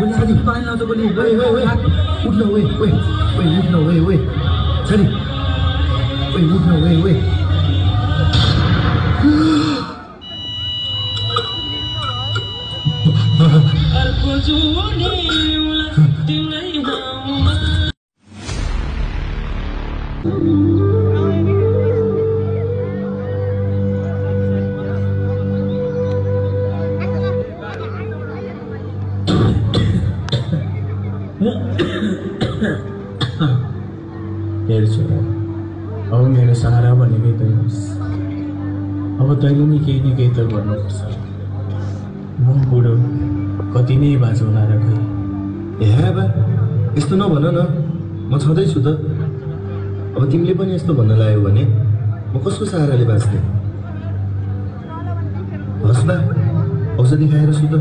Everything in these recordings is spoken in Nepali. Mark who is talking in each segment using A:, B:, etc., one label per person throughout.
A: साथी साथी पानी लाउँछ बोली उठ्न उठ्न साथी उठ्न अब मेरो सहारा भनेकै तै होस्। अब तैँले नि केही न केही त गर्नुपर्छ। म बुढो कति नै बाँचो होला र खै।
B: ए बा यस्तो नभन न, म छँदैछु त। अब तिमीले पनि यस्तो भन्न लाग्यो भने म कसको सहाराले बाँच्ने? हस् बा, औषधि खाएर सुत,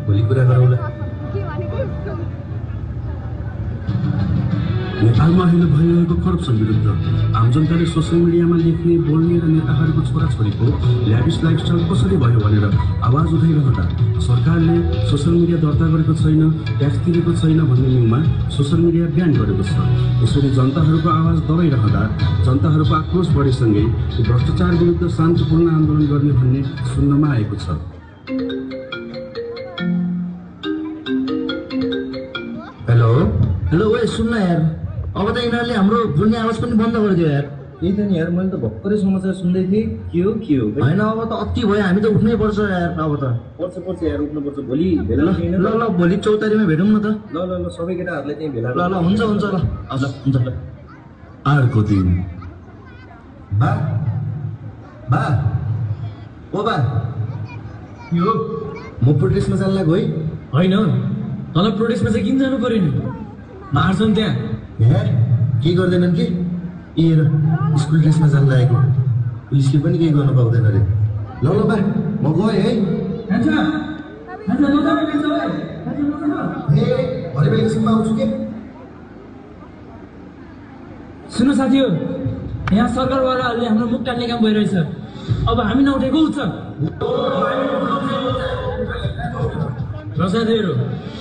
B: भोलि कुरा गरौँला।
C: नेपालमा अहिले भइरहेको करप्सन विरुद्ध आम जनताले सोसियल मिडियामा लेख्ने बोल्ने र नेताहरूको छोराछोरीको ल्याभिस लाइफस्टाइल कसरी भयो भनेर आवाज उठाइरहँदा सरकारले सोसियल मिडिया दर्ता गरेको छैन, ट्याक्स तिरेको छैन भन्ने न्युमा सोसियल मिडिया ब्यान गरेको छ। यसरी जनताहरूको आवाज दबाइरहँदा जनताहरूको आक्रोश बढेसँगै भ्रष्टाचार विरुद्ध शान्तिपूर्ण आन्दोलन गर्ने भन्ने सुन्नमा आएको छ।
B: हेलो
A: हेलो ओए सुन्न यार, अब त यिनीहरूले हाम्रो बोल्ने आवाज पनि बन्द गरिदियो यार।
B: त्यही त नि यार, मैले त भर्खरै समाचार सुन्दै थिएँ। के हो
A: होइन, अब त अति भयो, हामी त उठ्नै पर्छ यार। अब त
B: पर्छ यार, उठ्नुपर्छ। भोलि भेला
A: ल भोलि 4 तारिखमा भेटौँ न त।
B: ल सबै केटाहरूलाई त्यहीँ भेला।
A: ल हुन्छ ल हुन्छ ल।
C: अर्को दिन
B: बा ओ बा,
A: यो
B: म प्रोटेस्टमा जान लाग्यो है।
A: होइन, तँलाई प्रोटेस्टमा चाहिँ किन जानु पर्यो नि? मार्छन् त्यहाँ।
B: के गर्दैनन् कि? हेर, स्कुल ड्रेसमा जान लागेको, पुलिसले पनि केही गर्न पाउँदैन अरे। ल बा, म गएँ है। भरे बेलुकासम्म आउँछु के?
D: सुन्नु साथी हो, यहाँ सरकारवालाहरूले हाम्रो मुख टाल्ने काम भइरहेछ। अब हामी नउठेको उच्च र साथीहरू,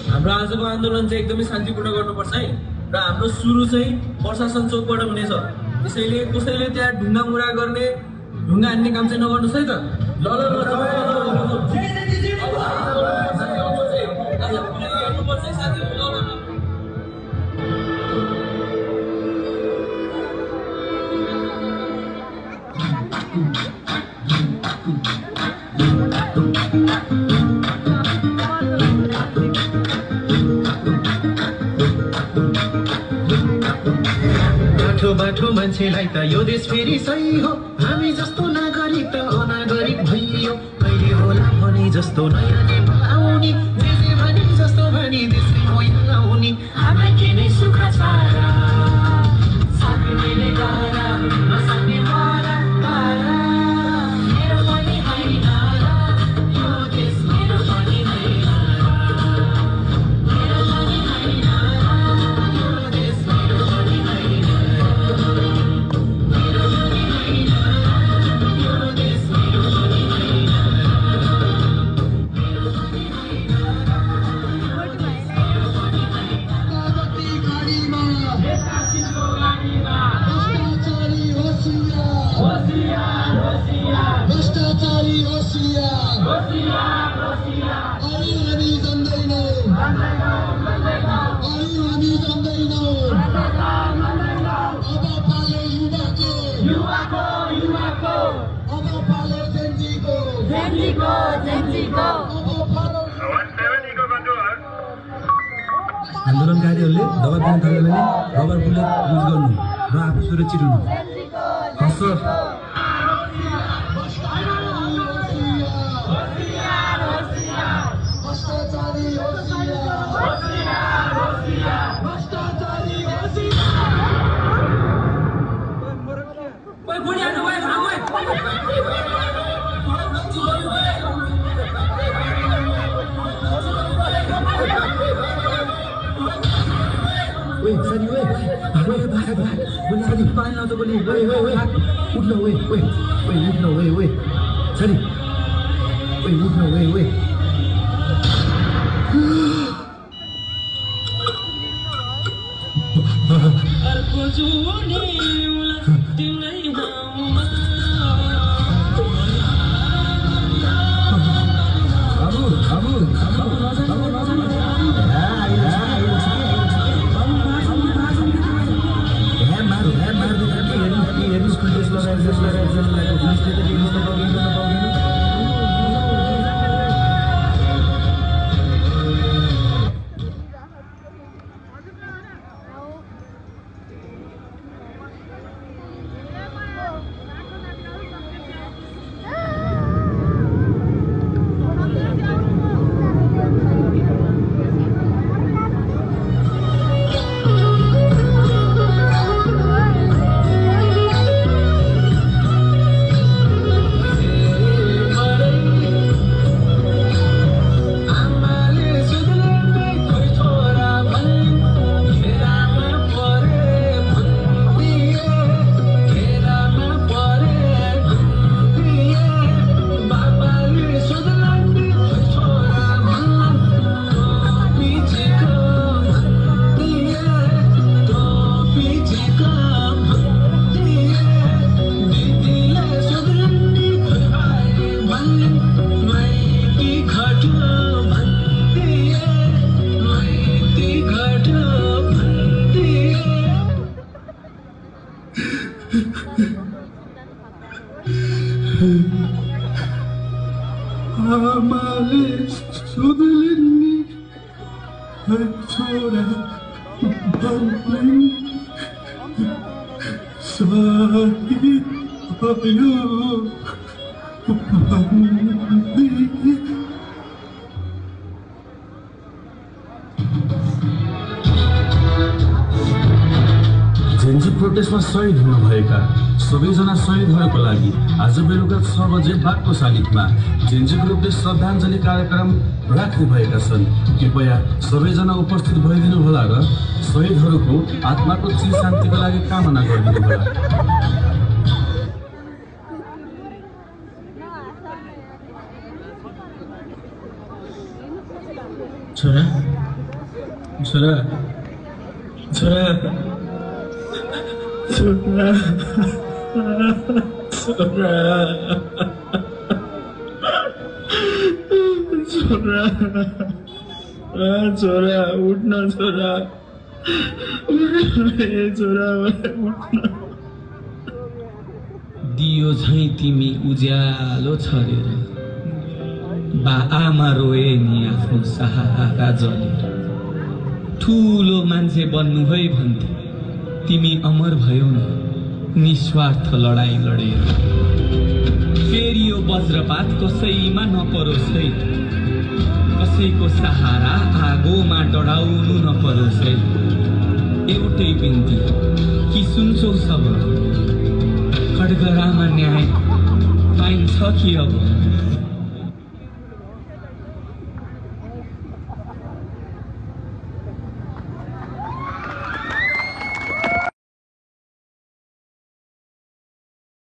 D: हाम्रो आजको आन्दोलन चाहिँ एकदमै शान्तिपूर्ण गर्नुपर्छ है। र हाम्रो सुरु चाहिँ प्रशासन चौकबाट हुनेछ। त्यसैले कसैले त्यहाँ ढुङ्गा मुरा गर्ने, ढुङ्गा हान्ने काम चाहिँ नगर्नुहोस् है त।
E: बाठो मान्छेलाई त यो देश फेरि सही हो। हामी जस्तो नागरिक त अनागरिक भइयो। कहिले होला भने जस्तो नयाँ नेपाल आउने, जे भने जस्तो भने देशै होइन आउने। हामीलाई के नै सुख छ र, सक्नेले गर, नसक्ने मर। मेरो पनि होइन र, यो देश मेरो पनि होइन र, मेरो पनि होइन र, यो देश मेरो पनि होइन।
C: आन्दोलनकारीहरूले दबाब दिन थाल्यो भने रबर बुलेट युज गर्नु र आफू सुरक्षित हुनु। हस्
B: ओए सानी ओए सानी
D: पानी लाउँछ बोली
B: ओए उठ्न ओए उठ्न ओए सानी उठ्न ओए
D: अर्को जुनी तिनै नाउँमा
C: आमाले सोधलिन् छोरा भन्ने सही भयो
F: जेन्जी प्रोटेस्टमा शहीद हुनुभएका सबैजना शहीदहरूको लागि आज बेलुका 6 बजे बागको शालिगमा जेन्जी ग्रुपले श्रद्धाञ्जली कार्यक्रम राख्ने भएका छन्। कृपया सबैजना उपस्थित भइदिनु होला र शहीदहरूको आत्माको चिर शान्तिको लागि कामना गरिदिनु होला।
A: छोरा छोरा छोरा छोरा छोरा छोरा उठ्न छोरा छोरा उठ्न।
G: दियो झै तिमी उज्यालो छरेर बा आमा रोए नि आफ्नो सहारा जलेर ठुलो मान्छे बन्नु है भन्थे तिमी अमर भयो नि निस्वार्थ लडाई लडेर। फेरि यो वज्रपात कसैमा नपरोस् है कसैको सहारा आगोमा डढाउनु नपरोस् है। एउटै बिन्ती कि सुन्छौ सब खड्गरामा न्याय पाइन्छ कि अब